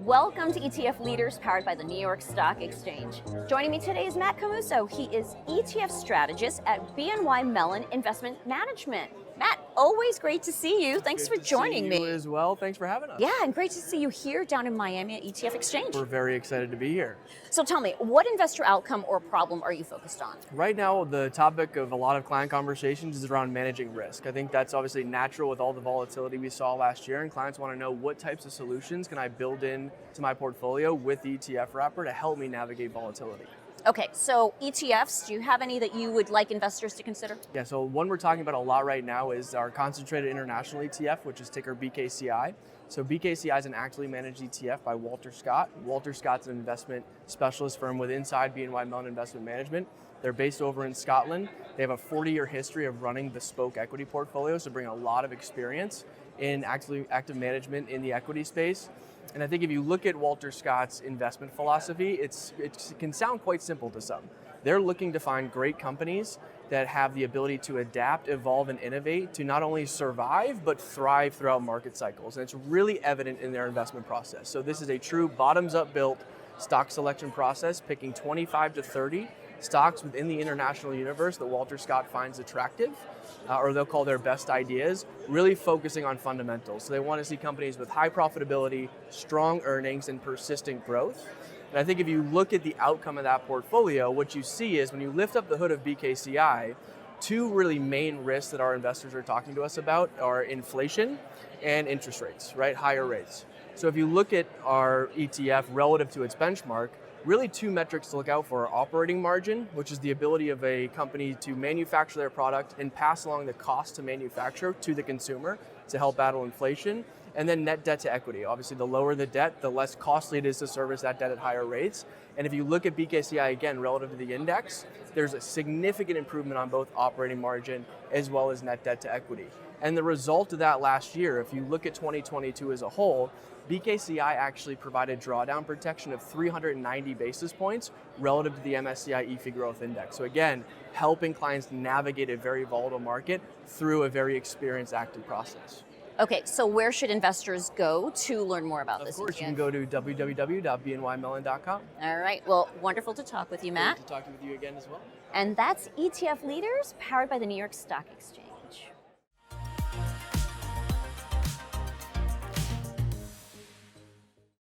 Welcome to ETF Leaders, powered by the New York Stock Exchange. Joining me today is Matt Camuso. He is ETF strategist at BNY Mellon Investment Management. Matt, always great to see you. Thanks for joining me. You as well. Thanks for having us. Yeah, and great to see you here down in Miami at ETF Exchange. We're very excited to be here. So tell me, what investor outcome or problem are you focused on? Right now, the topic of a lot of client conversations is around managing risk. I think that's obviously natural with all the volatility we saw last year, and clients want to know what types of solutions can I build in to my portfolio with the ETF wrapper to help me navigate volatility. Okay, so ETFs, do you have any that you would like investors to consider? Yeah, so one we're talking about a lot right now is our Concentrated International ETF, which is ticker BKCI. So BKCI is an actively managed ETF by Walter Scott. Walter Scott's an investment specialist firm with inside BNY Mellon Investment Management. They're based over in Scotland. They have a 40-year history of running bespoke equity portfolios, so bring a lot of experience in active management in the equity space. And I think if you look at Walter Scott's investment philosophy, it can sound quite simple to some. They're looking to find great companies that have the ability to adapt, evolve, and innovate to not only survive, but thrive throughout market cycles. And it's really evident in their investment process. So this is a true bottoms-up built stock selection process, picking 25 to 30 stocks within the international universe that Walter Scott finds attractive, or they'll call their best ideas, really focusing on fundamentals. So they want to see companies with high profitability, strong earnings, and persistent growth. And I think if you look at the outcome of that portfolio, what you see is when you lift up the hood of BKCI, two really main risks that our investors are talking to us about are inflation and interest rates, right? Higher rates. So if you look at our ETF relative to its benchmark, really two metrics to look out for are operating margin, which is the ability of a company to manufacture their product and pass along the cost to manufacture to the consumer to help battle inflation, and then net debt to equity. Obviously, the lower the debt, the less costly it is to service that debt at higher rates. And if you look at BKCI again relative to the index, there's a significant improvement on both operating margin as well as net debt to equity. And the result of that last year, if you look at 2022 as a whole, BKCI actually provided drawdown protection of 390 basis points relative to the MSCI EAFE Growth Index. So again, helping clients navigate a very volatile market through a very experienced active process. Okay, so where should investors go to learn more about this? Of course, you can go to www.bnymellon.com. All right, well, wonderful to talk with you, Matt. Great to talk with you again as well. And that's ETF Leaders, powered by the New York Stock Exchange.